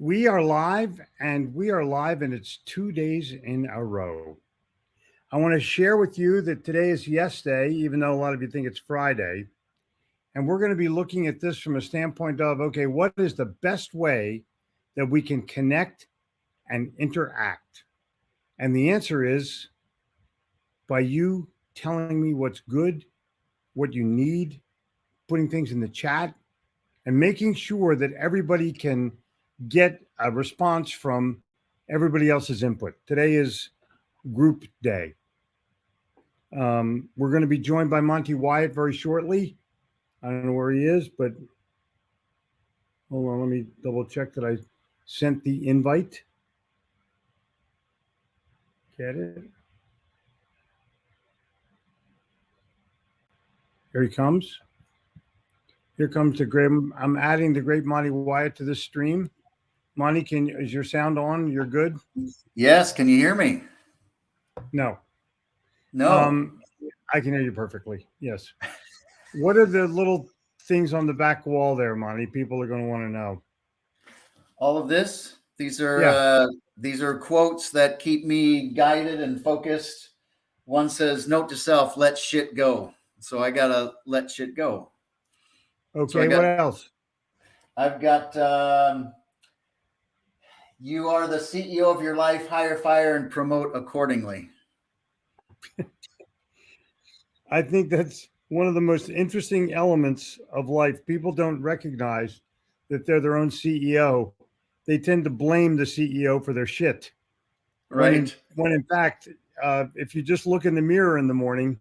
We are live, and we are live, and it's 2 days in a row. I want to share with you that today is Yes Day, even though a lot of you think it's Friday. And we're going to be looking at this from a standpoint of okay, what is the best way that we can connect and interact? And the answer is by you telling me what's good, what you need, putting things in the chat, and making sure that everybody can get a response from everybody else's input. Today is group day. We're going to be joined by Monty Wyatt very shortly. I don't know where he is, but hold on, let me double check that I sent the invite. Get it? Here he comes. Here comes the great. I'm adding the great Monty Wyatt to this stream. Monty, is your sound on? You're good? Yes. Can you hear me? No. No. I can hear you perfectly. Yes. What are the little things on the back wall there, Monty? People are going to want to know. All of this. These are quotes that keep me guided and focused. One says, "Note to self: let shit go." So I gotta let shit go. Okay. What else? I've got. You are the CEO of your life. Hire, fire, and promote accordingly. I think that's one of the most interesting elements of life. People don't recognize that they're their own CEO. They tend to blame the CEO for their shit. Right. When in fact, if you just look in the mirror in the morning,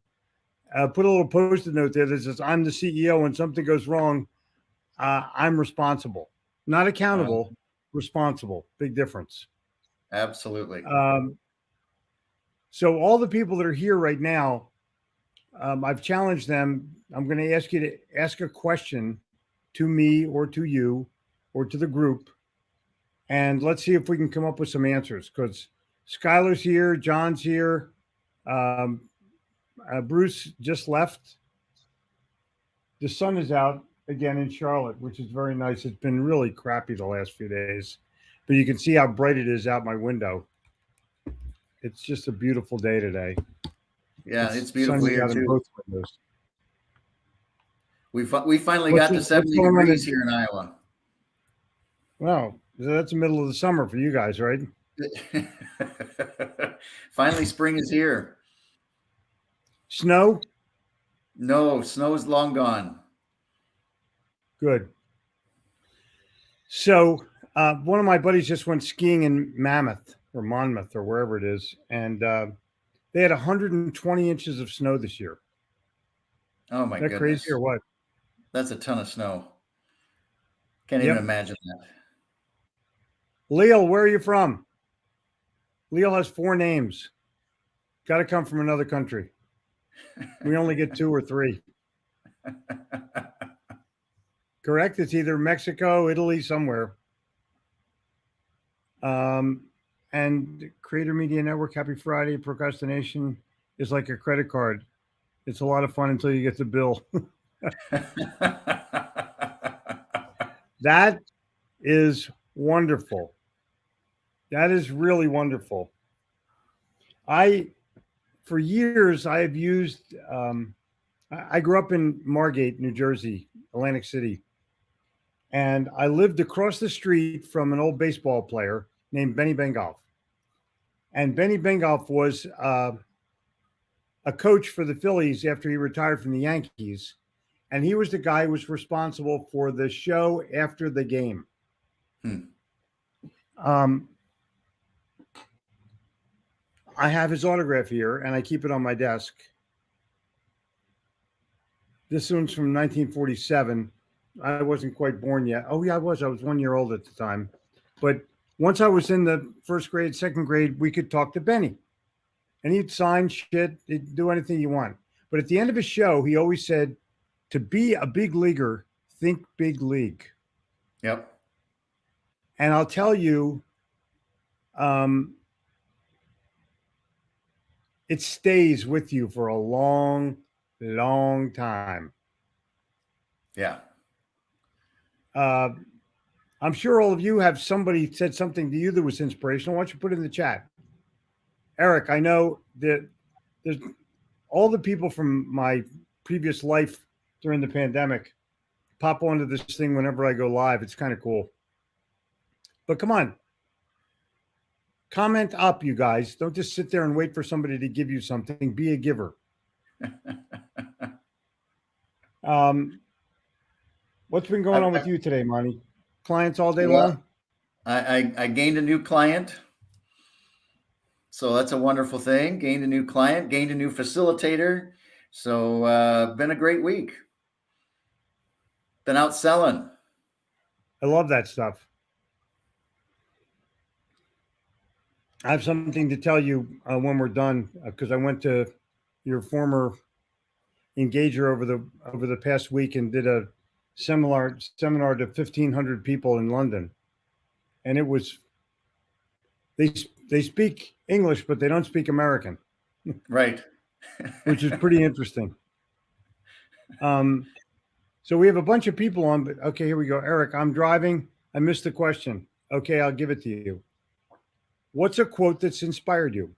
put a little post-it note there that says, I'm the CEO. When something goes wrong, I'm responsible. Not accountable, responsible. Big difference. Absolutely. So all the people that are here right now, I've challenged them. I'm going to ask you to ask a question to me or to you or to the group. And let's see if we can come up with some answers because Skylar's here, John's here. Bruce just left. The sun is out again in Charlotte, which is very nice. It's been really crappy the last few days, but you can see how bright it is out my window. It's just a beautiful day today. Yeah, it's beautiful here too. Both windows. We finally got to 70 degrees here in Iowa. Wow, that's the middle of the summer for you guys, right? Finally, spring is here. Snow? No, snow's long gone. Good. So one of my buddies just went skiing in Mammoth or Monmouth or wherever it is, and they had 120 inches of snow this year. Oh my goodness! Crazy or what? That's a ton of snow. Can't even imagine that. Leal, where are you from? Leal has 4 names. Got to come from another country. We only get 2 or 3. Correct? It's either Mexico, Italy, somewhere. And Creator Media Network, happy Friday. Procrastination is like a credit card. It's a lot of fun until you get the bill. That is wonderful. That is really wonderful. For years, I have used, I grew up in Margate, New Jersey, Atlantic City. And I lived across the street from an old baseball player named Benny Bengoff. And Benny Bengoff was a coach for the Phillies after he retired from the Yankees. And he was the guy who was responsible for the show after the game. I have his autograph here, and I keep it on my desk. This one's from 1947. I wasn't quite born yet. Oh, yeah, I was. I was 1 year old at the time. But once I was in the first grade, second grade, we could talk to Benny. And he'd sign shit. He'd do anything you want. But at the end of his show, he always said, to be a big leaguer, think big league. Yep. And I'll tell you, it stays with you for a long, long time. Yeah. I'm sure all of you have somebody said something to you that was inspirational. Why don't you put it in the chat? Eric, I know that there's all the people from my previous life during the pandemic pop onto this thing whenever I go live. It's kind of cool. But come on, comment up, you guys. Don't just sit there and wait for somebody to give you something. Be a giver. What's been going on with you today, Monty? Clients all day long? I gained a new client. So that's a wonderful thing. Gained a new client, gained a new facilitator. So been a great week. Been out selling. I love that stuff. I have something to tell you when we're done because I went to your former engager over the past week and did a seminar to 1,500 people in London, and it was they speak English but they don't speak American, right? Which is pretty interesting. So we have a bunch of people on, but okay, here we go. Eric, I'm driving. I missed the question. Okay, I'll give it to you. What's a quote that's inspired you?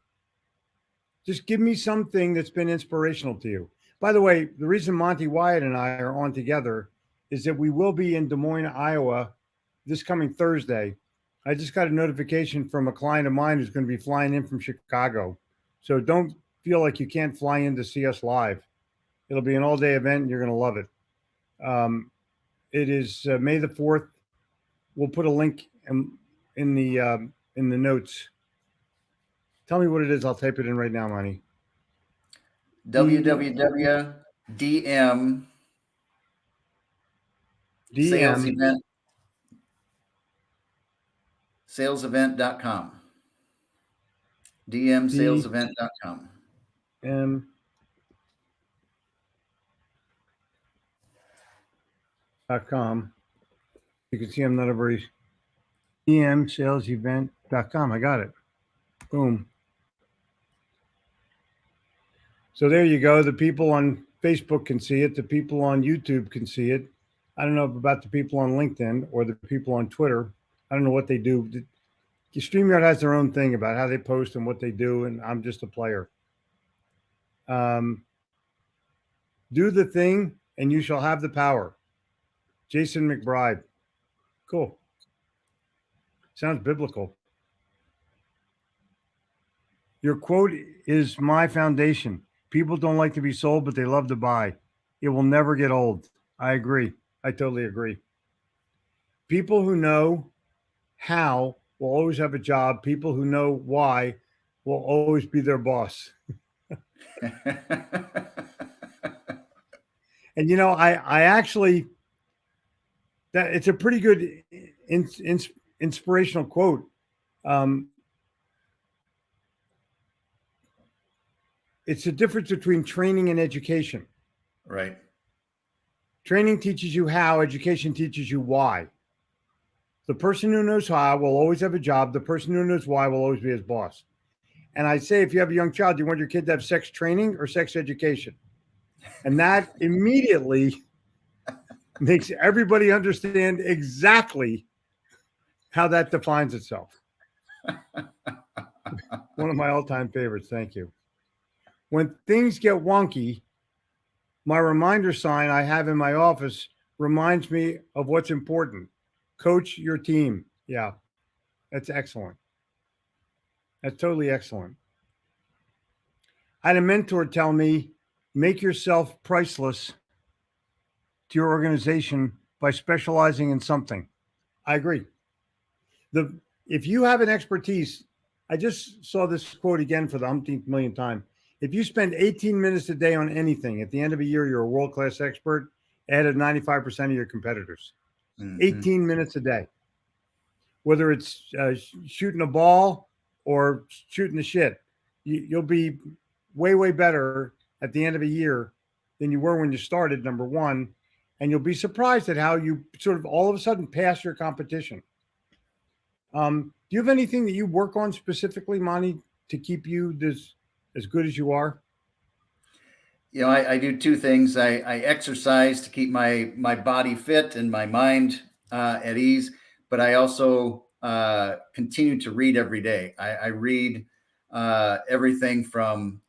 Just give me something that's been inspirational to you. By the way, the reason Monty Wyatt and I are on together is that we will be in Des Moines, Iowa this coming Thursday. I just got a notification from a client of mine who's going to be flying in from Chicago. So don't feel like you can't fly in to see us live. It'll be an all-day event and you're going to love it. It is May the 4th. We'll put a link in the notes. Tell me what it is. I'll type it in right now, Monty. www.dm salesevent.com. dmsalesevent.com. .com. You can see I'm not a very dmsalesevent.com. I got it. Boom. So there you go. The people on Facebook can see it. The people on YouTube can see it. I don't know about the people on LinkedIn or the people on Twitter. I don't know what they do. StreamYard has their own thing about how they post and what they do, and I'm just a player. Do the thing, and you shall have the power. Jason McBride. Cool. Sounds biblical. Your quote is my foundation. People don't like to be sold, but they love to buy. It will never get old. I agree. I totally agree. People who know how will always have a job. People who know why will always be their boss. And, you know, I actually, that it's a pretty good inspirational quote. It's the difference between training and education. Right. Training teaches you how, education teaches you why. The person who knows how will always have a job. The person who knows why will always be his boss. And I say, if you have a young child, do you want your kid to have sex training or sex education? And that immediately makes everybody understand exactly how that defines itself. One of my all-time favorites. Thank you. When things get wonky, my reminder sign I have in my office reminds me of what's important. Coach your team. Yeah, that's excellent. That's totally excellent. I had a mentor tell me, make yourself priceless to your organization by specializing in something. I agree. If you have an expertise, I just saw this quote again for the umpteenth millionth time. If you spend 18 minutes a day on anything, at the end of a year, you're a world-class expert ahead of 95% of your competitors. 18 minutes a day. Whether it's shooting a ball or shooting the shit, you'll be way, way better at the end of a year than you were when you started, number one. And you'll be surprised at how you sort of all of a sudden pass your competition. Do you have anything that you work on specifically, Monty, to keep you as good as you are? You know, I do two things. I exercise to keep my body fit and my mind at ease, but I also continue to read every day. I read everything from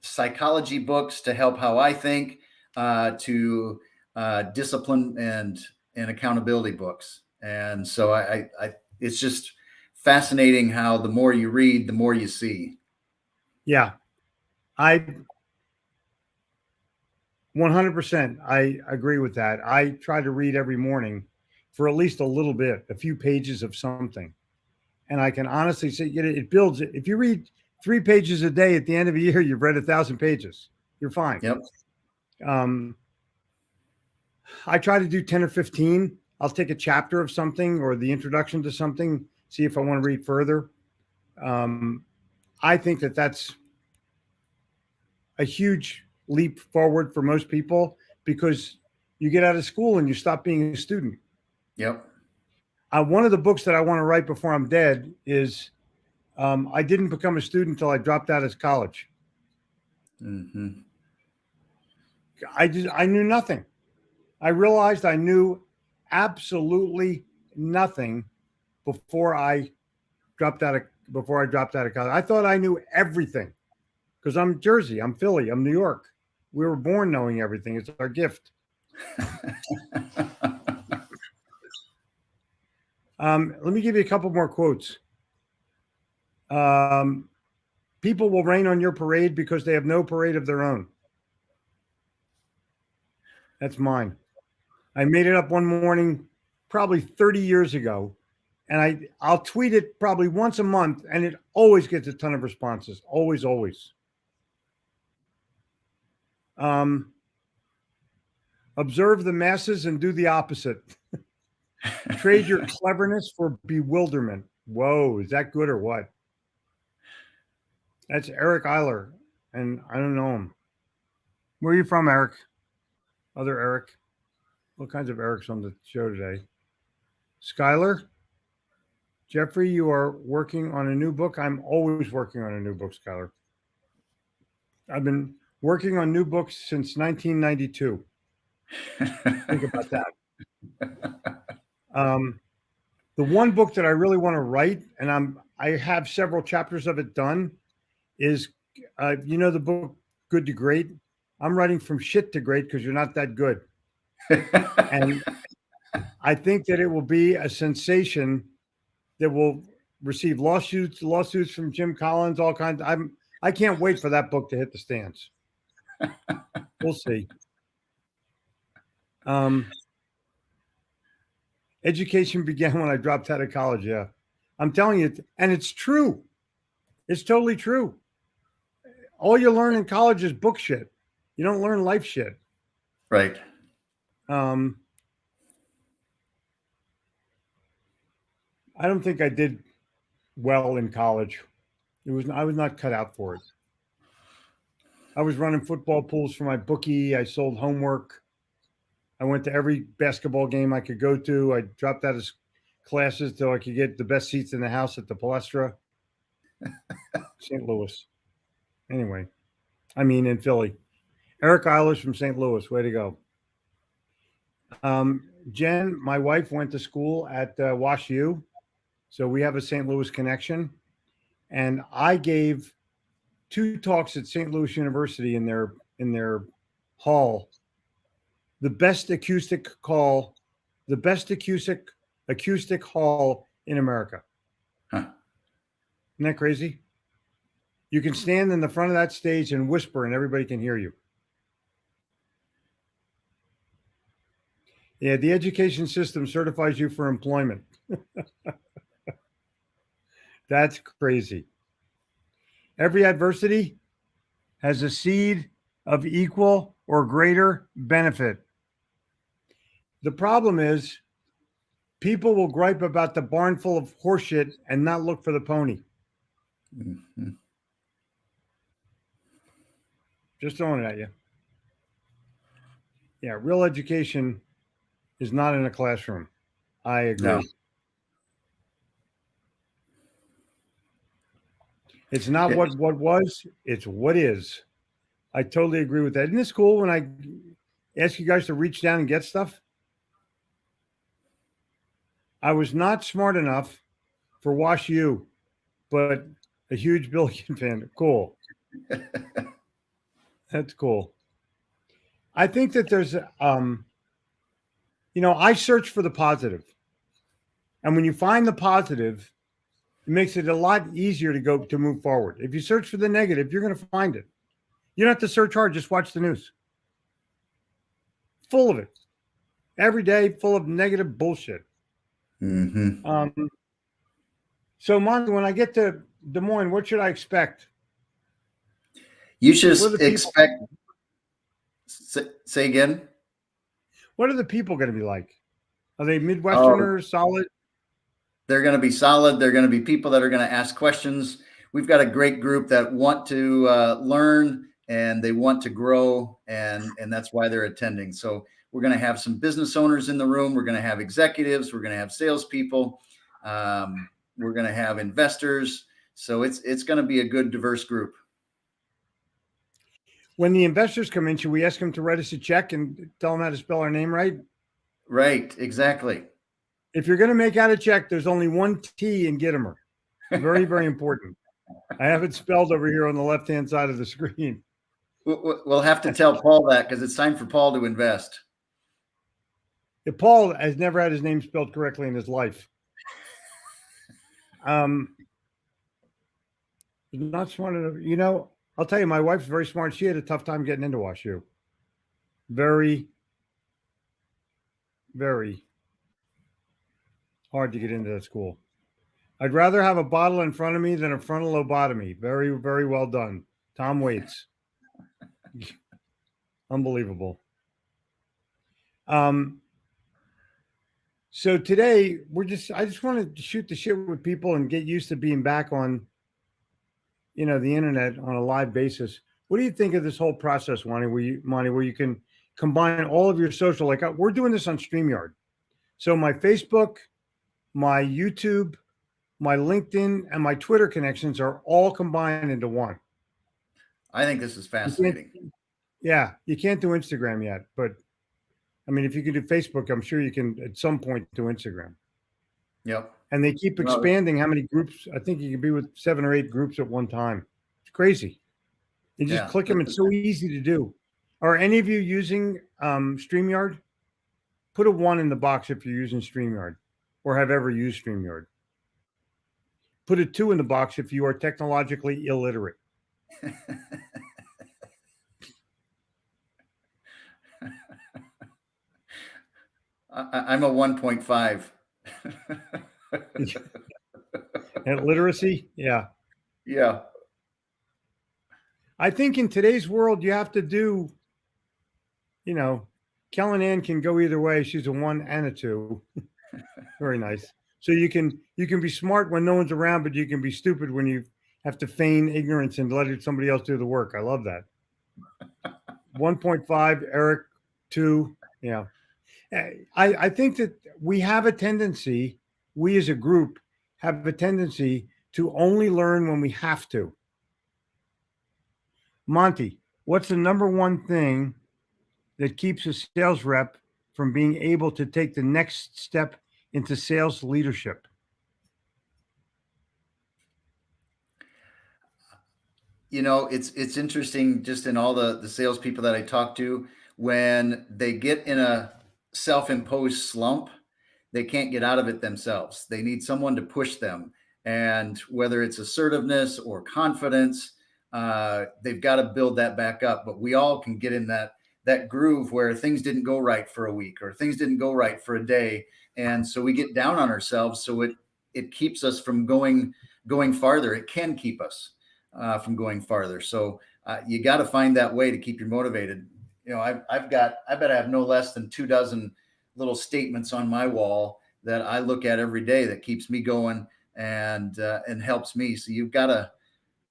psychology books to help how I think, to discipline and accountability books. And so it's just fascinating how the more you read, the more you see. Yeah, I 100%. I agree with that. I try to read every morning for at least a little bit, a few pages of something. And I can honestly say it builds it. If you read 3 pages a day at the end of a year, you've read 1,000 pages. You're fine. Yep. I try to do 10 or 15. I'll take a chapter of something or the introduction to something, see if I want to read further. I think that that's a huge leap forward for most people because you get out of school and you stop being a student. Yep. One of the books that I want to write before I'm dead is I didn't become a student until I dropped out of college. Mm-hmm. I knew nothing. I realized I knew absolutely nothing before I dropped out of college. I thought I knew everything because I'm Jersey, I'm Philly, I'm New York. We were born knowing everything. It's our gift. Let me give you a couple more quotes. People will rain on your parade because they have no parade of their own. That's mine. I made it up one morning, probably 30 years ago, and I'll tweet it probably once a month, and it always gets a ton of responses. Always, always. Observe the masses and do the opposite. Trade your cleverness for bewilderment. Whoa, is that good or what? That's Eric Eiler, and I don't know him. Where are you from, Eric? Other Eric? All kinds of Erics on the show today. Skylar? Jeffrey, you are working on a new book. I'm always working on a new book, Skylar. I've been working on new books since 1992. Think about that. The one book that I really want to write, and I have several chapters of it done, is the book Good to Great. I'm writing from shit to great because you're not that good. And I think that it will be a sensation that will receive lawsuits from Jim Collins, all kinds. I can't wait for that book to hit the stands. We'll see. Education began when I dropped out of college. Yeah, I'm telling you, and it's true. It's totally true. All you learn in college is book shit. You don't learn life shit. Right. I don't think I did well in college. I was not cut out for it. I was running football pools for my bookie. I sold homework. I went to every basketball game I could go to. I dropped out of classes so I could get the best seats in the house at the Palestra. St. Louis. Anyway, in Philly. Eric Eilers from St. Louis. Way to go. Jen, my wife, went to school at Wash U. So we have a St. Louis connection. And I gave 2 talks at St. Louis University in their hall. The best acoustic hall in America. Huh. Isn't that crazy? You can stand in the front of that stage and whisper and everybody can hear you. Yeah, the education system certifies you for employment. That's crazy. Every adversity has a seed of equal or greater benefit. The problem is people will gripe about the barn full of horseshit and not look for the pony. Mm-hmm. Just throwing it at you. Yeah, real education is not in a classroom. I agree. No. It's not what was, it's what is. I totally agree with that. Isn't this cool when I ask you guys to reach down and get stuff? I was not smart enough for Wash U, but a huge Billiken fan. Cool. That's cool. I think that there's, I search for the positive. And when you find the positive, it makes it a lot easier to move forward. If you search for the negative, you're going to find it. You don't have to search hard. Just watch the news. Full of it. Every day, full of negative bullshit. Mm-hmm. So, Monty, when I get to Des Moines, what should I expect? You should expect. Say again. What are the people going to be like? Are they Midwesterners, solid? They're going to be solid. They're going to be people that are going to ask questions. We've got a great group that want to learn and they want to grow, and that's why they're attending. So we're going to have some business owners in the room. We're going to have executives. We're going to have salespeople. We're going to have investors. So it's going to be a good, diverse group. When the investors come in, should we ask them to write us a check and tell them how to spell our name right? Right, exactly. If you're going to make out a check, there's only one T in Gittimer. Very, very important. I have it spelled over here on the left-hand side of the screen. We'll have to tell Paul that because it's time for Paul to invest. If Paul has never had his name spelled correctly in his life. Not smart enough. I'll tell you, my wife's very smart. She had a tough time getting into Wash U. Very, very hard to get into that school. I'd rather have a bottle in front of me than a frontal lobotomy. Very, very well done. Tom Waits. Unbelievable. So today I just want to shoot the shit with people and get used to being back on, the internet on a live basis. What do you think of this whole process, Monty, where you can combine all of your social, like we're doing this on StreamYard. So my Facebook, my YouTube, my LinkedIn, and my Twitter connections are all combined into one. I think this is fascinating. You can't do Instagram yet, but I mean, if you can do Facebook, I'm sure you can at some point do Instagram. Yep. And they keep expanding how many groups. I think you can be with 7 or 8 groups at one time. It's crazy. You just click them. It's so easy to do. Are any of you using StreamYard? Put a 1 in the box if you're using StreamYard or have ever used StreamYard. Put a 2 in the box if you are technologically illiterate. I'm a 1.5. And literacy? Yeah. Yeah. I think in today's world, you have to do, Kellen Ann can go either way. She's a 1 and a 2. Very nice. So you can be smart when no one's around, but you can be stupid when you have to feign ignorance and let somebody else do the work. I love that. 1.5, Eric, 2. Yeah. I think that we have a tendency, we as a group have a tendency to only learn when we have to. Monty, what's the number one thing that keeps a sales rep from being able to take the next step into sales leadership? It's interesting just in all the salespeople that I talk to, when they get in a self-imposed slump, they can't get out of it themselves. They need someone to push them. And whether it's assertiveness or confidence, they've got to build that back up. But we all can get in that groove where things didn't go right for a week or things didn't go right for a day. And so we get down on ourselves. So it keeps us from going farther. It can keep us from going farther. So you got to find that way to keep you motivated. I bet I have no less than 24 little statements on my wall that I look at every day that keeps me going and helps me. So you've got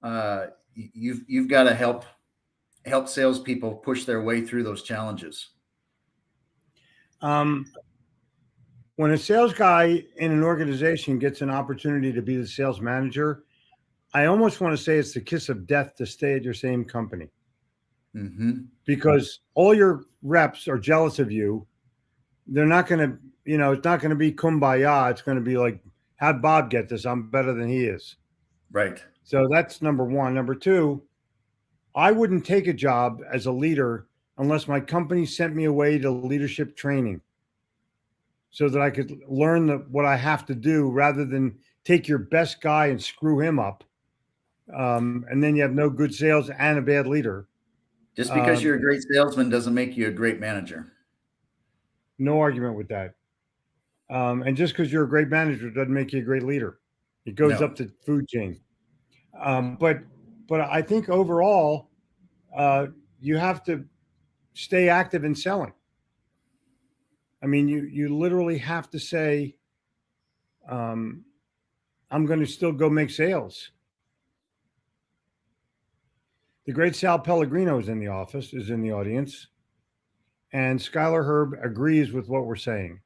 to help salespeople push their way through those challenges. When a sales guy in an organization gets an opportunity to be the sales manager, I almost want to say it's the kiss of death to stay at your same company. Mm-hmm. Because all your reps are jealous of you. They're not going to it's not going to be kumbaya. It's going to be like, how'd Bob get this? I'm better than he is. Right. So that's number one. Number two, I wouldn't take a job as a leader unless my company sent me away to leadership training so that I could learn what I have to do rather than take your best guy and screw him up. And then you have no good sales and a bad leader. Just because you're a great salesman doesn't make you a great manager. No argument with that. And just because you're a great manager doesn't make you a great leader. It goes up the food chain. But I think overall, you have to stay active in selling. I mean, you literally have to say, I'm going to still go make sales. The great Sal Pellegrino is in the audience, and Skylar Herb agrees with what we're saying.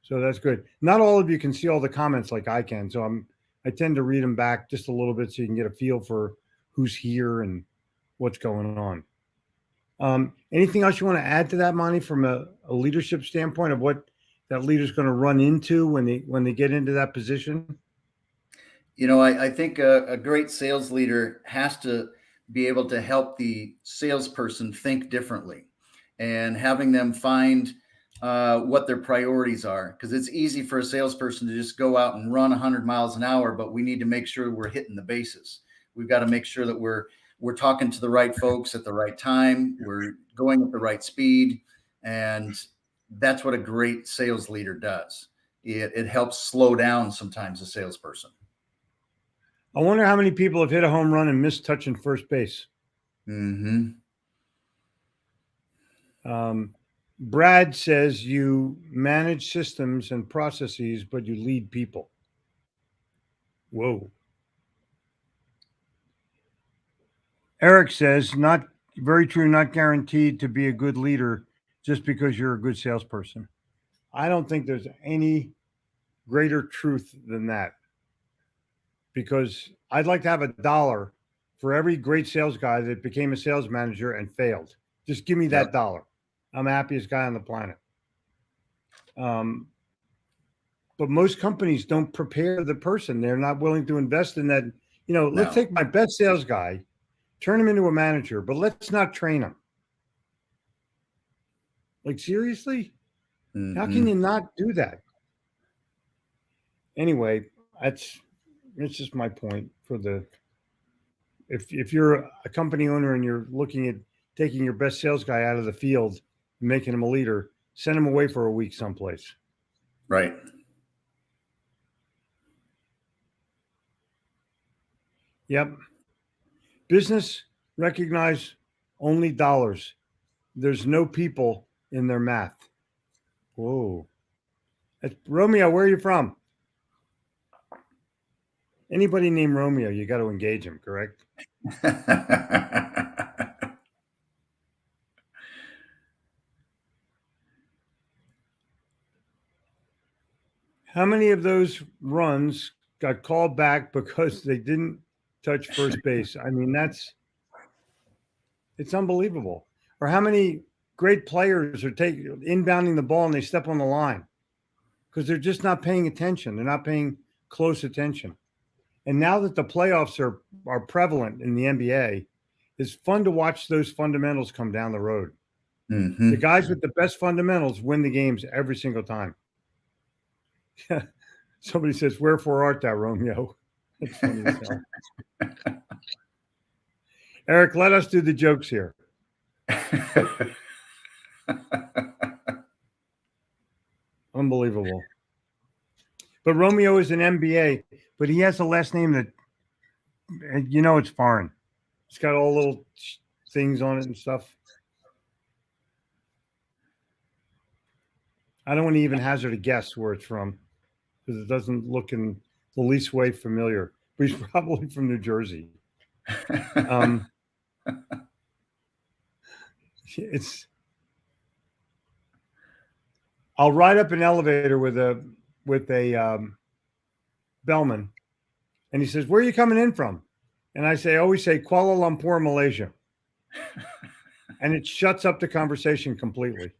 So that's good. Not all of you can see all the comments like I can, so I tend to read them back just a little bit so you can get a feel for who's here and what's going on. Anything else you want to add to that, Monty, from a leadership standpoint of what that leader's going to run into when they get into that position? I think a great sales leader has to be able to help the salesperson think differently and having them find what their priorities are. Because it's easy for a salesperson to just go out and run 100 miles an hour, but we need to make sure we're hitting the bases. We've got to make sure that we're talking to the right folks at the right time. We're going at the right speed. And that's what a great sales leader does. It helps slow down sometimes a salesperson. I wonder how many people have hit a home run and missed touching first base. Mm-hmm. Brad says you manage systems and processes, but you lead people. Whoa. Eric says, not very true, not guaranteed to be a good leader just because you're a good salesperson. I don't think there's any greater truth than that. Because I'd like to have $1 for every great sales guy that became a sales manager and failed. Just give me that $1. I'm the happiest guy on the planet. But most companies don't prepare the person. They're not willing to invest in that. Let's take my best sales guy, turn him into a manager, but let's not train him. Like, seriously? Mm-hmm. How can you not do that? Anyway, it's just my point for if you're a company owner and you're looking at taking your best sales guy out of the field and making him a leader, send him away for a week someplace. Right. Yep. Business recognize only dollars. There's no people in their math. Whoa. Romeo, where are you from? Anybody named Romeo, you got to engage him, correct? How many of those runs got called back because they didn't touch first base? I mean, it's unbelievable. Or how many great players are inbounding the ball and they step on the line because they're just not paying attention. They're not paying close attention. And now that the playoffs are prevalent in the NBA, it's fun to watch those fundamentals come down the road. Mm-hmm. The guys with the best fundamentals win the games every single time. Somebody says, "Wherefore art thou, Romeo?" That's funny as hell. Eric, let us do the jokes here. Unbelievable. But Romeo is an MBA, but he has a last name that, it's foreign. It's got all little things on it and stuff. I don't want to even hazard a guess where it's from because it doesn't look in the least way familiar. But he's probably from New Jersey. I'll ride up an elevator with a bellman, and he says, "Where are you coming in from?" And I always say Kuala Lumpur, Malaysia, and it shuts up the conversation completely.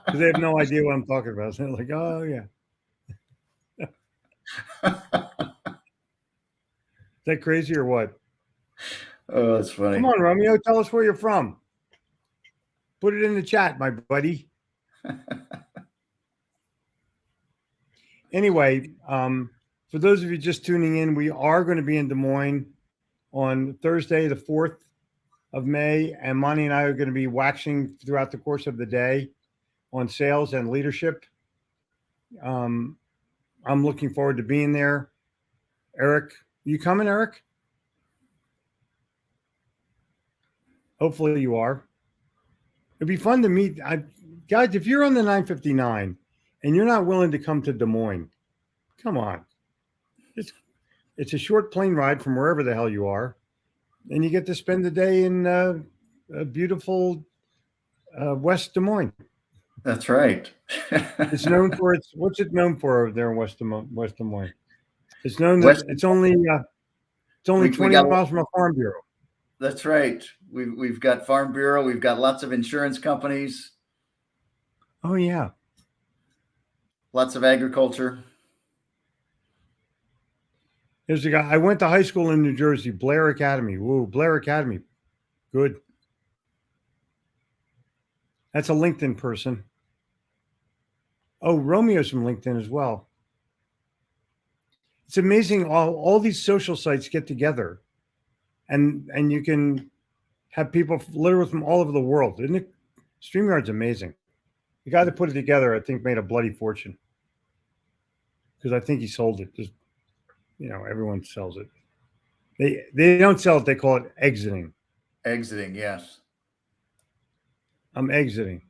because they have no idea what I'm talking about. So they're like, oh yeah, is that crazy or what? Oh, that's funny. Come on, Romeo, tell us where you're from. Put it in the chat, my buddy. Anyway, for those of you just tuning in, we are going to be in Des Moines on Thursday, the 4th of May, and Monty and I are going to be waxing throughout the course of the day on sales and leadership. I'm looking forward to being there. Eric, you coming, Eric? Hopefully you are. It'd be fun to meet. Guys, if you're on the 959 and you're not willing to come to Des Moines, come on. It's a short plane ride from wherever the hell you are, and you get to spend the day in a beautiful West Des Moines. That's right. It's known for what's it known for over there in West Des Moines? It's known that it's only 20 miles from a farm bureau. That's right. We've got Farm Bureau. We've got lots of insurance companies. Oh yeah. Lots of agriculture. There's a guy. I went to high school in New Jersey, Blair Academy. Whoa, Blair Academy. Good. That's a LinkedIn person. Oh, Romeo's from LinkedIn as well. It's amazing. All these social sites get together and you can have people literally from all over the world. Isn't it? StreamYard's amazing. The guy that put it together, I think, made a bloody fortune. Because I think he sold it. Just, everyone sells it. They don't sell it, they call it exiting. Exiting, yes. I'm exiting.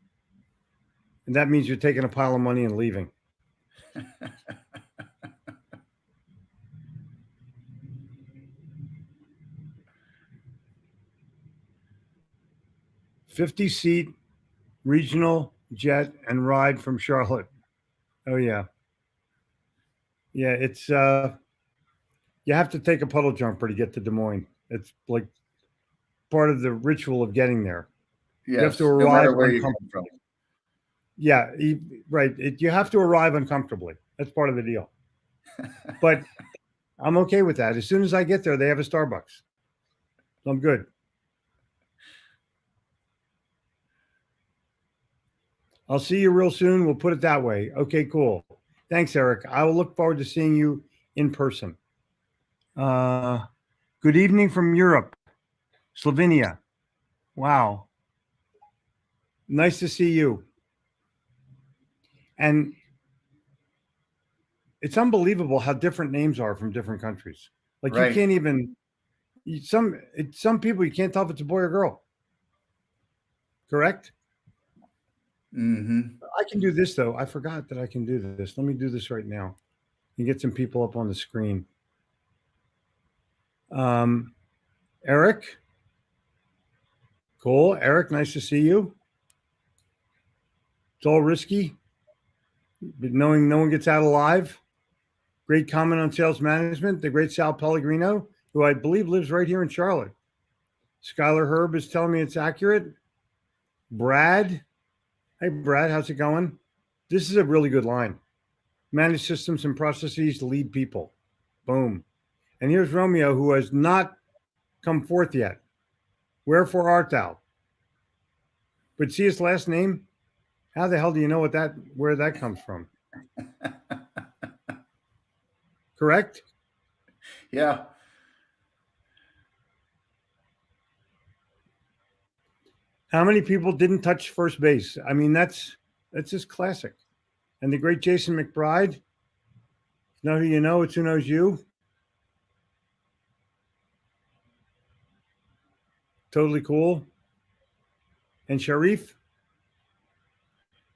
And that means you're taking a pile of money and leaving. $50-seat regional jet and ride from Charlotte. Oh yeah. Yeah, it's you have to take a puddle jumper to get to Des Moines. It's like part of the ritual of getting there. Yes, you have to arrive no matter where you come from. Yeah, right. You have to arrive uncomfortably. That's part of the deal. But I'm okay with that. As soon as I get there, they have a Starbucks. So I'm good. I'll see you real soon. We'll put it that way. Okay, cool. Thanks, Eric. I will look forward to seeing you in person. Good evening from Europe, Slovenia. Wow. Nice to see you. And it's unbelievable how different names are from different countries. Like right. You can't even, some people, you can't tell if it's a boy or girl. Correct? Mm-hmm. I can do this though. I forgot that I can do this. Let me do this right now and get some people up on the screen. Eric. Cool. Eric, nice to see you. It's all risky, but knowing no one gets out alive. Great comment on sales management. The great Sal Pellegrino, who I believe lives right here in Charlotte. Skylar Herb is telling me it's accurate. Brad. Hey, Brad, how's it going? This is a really good line. Manage systems and processes to lead people. Boom. And here's Romeo, who has not come forth yet. Wherefore art thou? But see his last name? How the hell do you know where that comes from? Correct? Yeah. How many people didn't touch first base? I mean, that's just classic. And the great Jason McBride, know who you know, it's who knows you. Totally cool. And Sharif,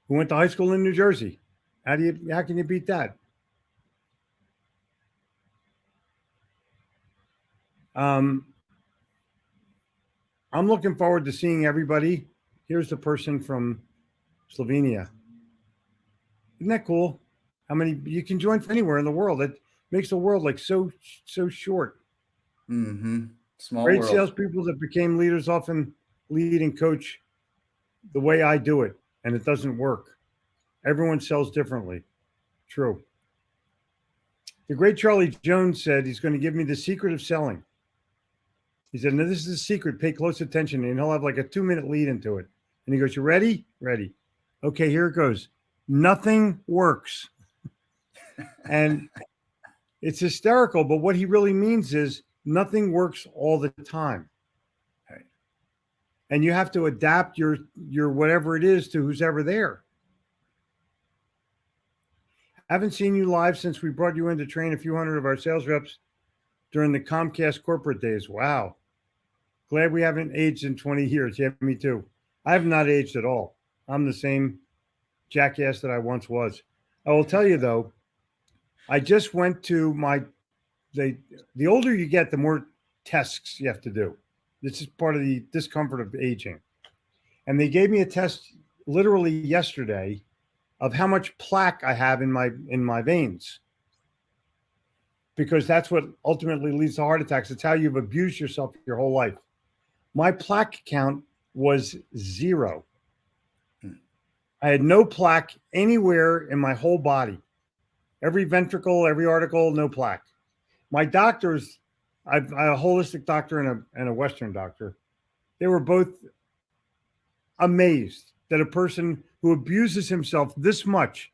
who went to high school in New Jersey. How can you beat that? I'm looking forward to seeing everybody. Here's the person from Slovenia. Isn't that cool? How many you can join from anywhere in the world? It makes the world like so short. Mm-hmm. Small Great world. salespeople that became leaders often lead and coach the way I do it, and it doesn't work. Everyone sells differently. True. The great Charlie Jones said he's going to give me the secret of selling. He said, "No, this is the secret. Pay close attention." And he'll have like a 2-minute lead into it. And he goes, "You ready?" Ready. Okay, here it goes. Nothing works. And it's hysterical, but what he really means is nothing works all the time. Right. And you have to adapt your whatever it is to who's ever there. I haven't seen you live since we brought you in to train a few hundred of our sales reps during the Comcast corporate days. Wow. Glad we haven't aged in 20 years. Yeah, me too. I have not aged at all. I'm the same jackass that I once was. I will tell you though, I just went to the older you get, the more tests you have to do. This is part of the discomfort of aging. And they gave me a test literally yesterday of how much plaque I have in my veins. Because that's what ultimately leads to heart attacks. It's how you've abused yourself your whole life. My plaque count was 0. I had no plaque anywhere in my whole body. Every ventricle, every article, no plaque. My doctors, I'm a holistic doctor and a Western doctor. They were both amazed that a person who abuses himself this much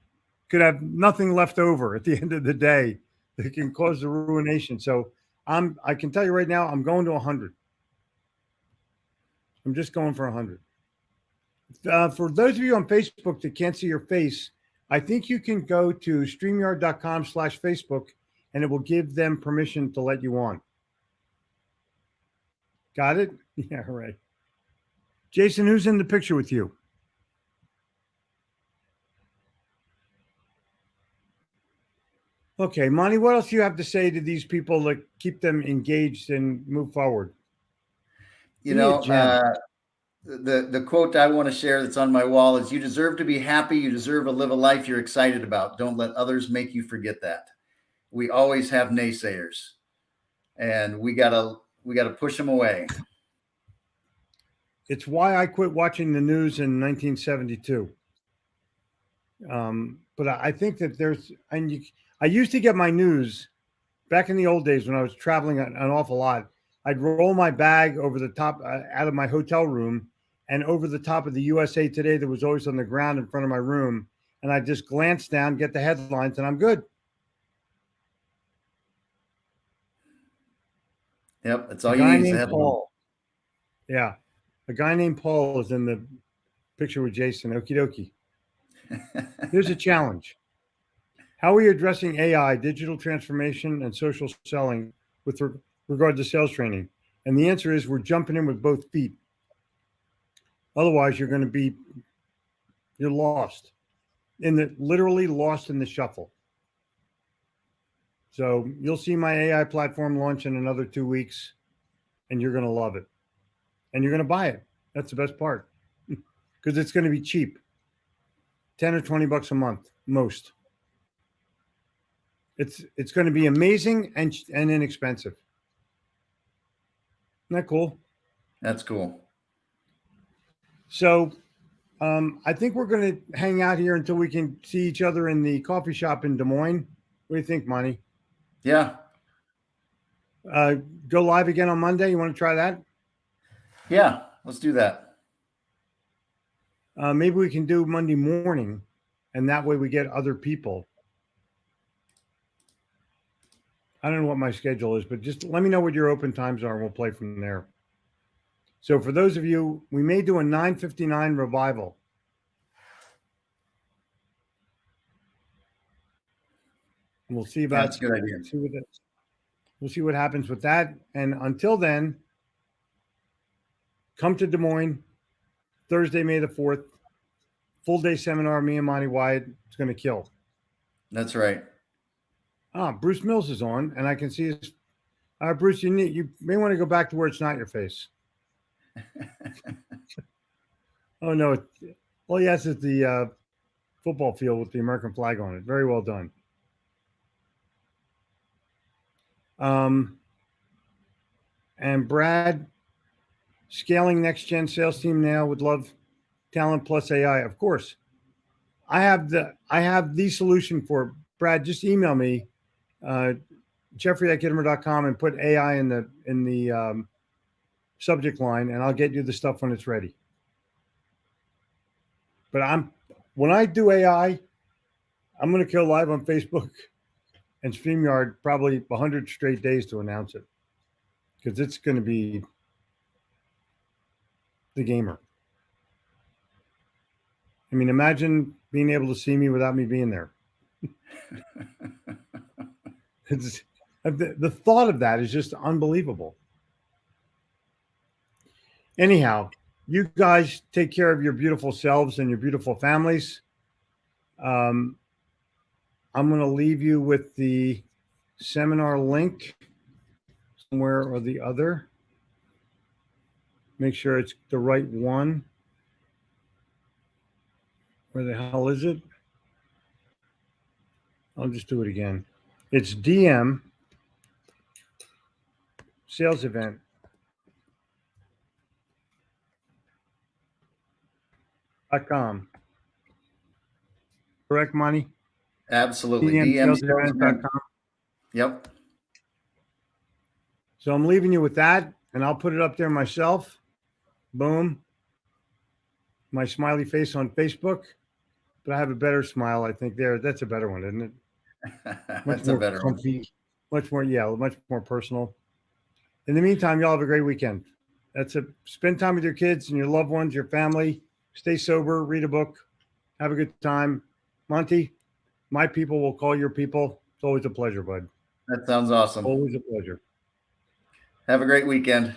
could have nothing left over at the end of the day that can cause the ruination. So I can tell you right now, I'm going to 100. I'm just going for 100. For those of you on Facebook that can't see your face, I think you can go to StreamYard.com/Facebook and it will give them permission to let you on. Got it? Yeah, right. Jason, who's in the picture with you? Okay, Monty, what else do you have to say to these people to keep them engaged and move forward? You know, the quote I want to share that's on my wall is, "You deserve to be happy. You deserve to live a life you're excited about. Don't let others make you forget that." We always have naysayers, and we gotta push them away. It's why I quit watching the news in 1972. But I think that I used to get my news back in the old days when I was traveling an awful lot. I'd roll my bag over the top out of my hotel room and over the top of the USA Today that was always on the ground in front of my room. And I just glance down, get the headlines, and I'm good. Yep, that's all you need is a headline. Paul. Yeah. A guy named Paul is in the picture with Jason. Okie dokie. Here's a challenge. How are you addressing AI, digital transformation, and social selling with regard to sales training? And the answer is we're jumping in with both feet. Otherwise, you're lost literally lost in the shuffle. So you'll see my AI platform launch in another 2 weeks, and you're going to love it. And you're going to buy it. That's the best part, because it's going to be cheap. 10 or 20 bucks a month, most. It's going to be amazing and inexpensive. Isn't that cool? That's cool. So I think we're going to hang out here until we can see each other in the coffee shop in Des Moines. What do you think, Monty? Yeah. Go live again on Monday. You want to try that? Yeah, let's do that. Maybe we can do Monday morning, and that way we get other people. I don't know what my schedule is, but just let me know what your open times are, and we'll play from there. So for those of you, we may do a 9:59 revival. And we'll see about. That's a good idea. We'll see what happens with that. And until then, come to Des Moines, Thursday, May the 4th. Full day seminar, me and Monty Wyatt. It's going to kill. That's right. Bruce Mills is on, and I can see his. Bruce, you may want to go back to where it's not your face. Oh no! All he has is the football field with the American flag on it. Very well done. And Brad, scaling next gen sales team now, would love talent plus AI, of course. I have the solution for Brad. Just email me, Jeffrey@Gittimer.com, and put AI in the subject line, and I'll get you the stuff when it's ready. But when I do AI, I'm going to go live on Facebook and StreamYard probably 100 straight days to announce it, because it's going to be the gamer. I mean, imagine being able to see me without me being there. The thought of that is just unbelievable. Anyhow, you guys take care of your beautiful selves and your beautiful families. I'm going to leave you with the seminar link somewhere or the other. Make sure it's the right one. Where the hell is it? I'll just do it again. It's DM sales event. .com. Correct, Money? Absolutely. DMsalesevent.com. Yep. So I'm leaving you with that, and I'll put it up there myself. Boom. My smiley face on Facebook. But I have a better smile, I think. That's a better one, isn't it? Much That's more a better comfy, one. much more personal. In the meantime, y'all have a great weekend. Spend time with your kids and your loved ones, your family. Stay sober, read a book, have a good time. Monty, my people will call your people. It's always a pleasure, bud. That sounds awesome. Always a pleasure. Have a great weekend.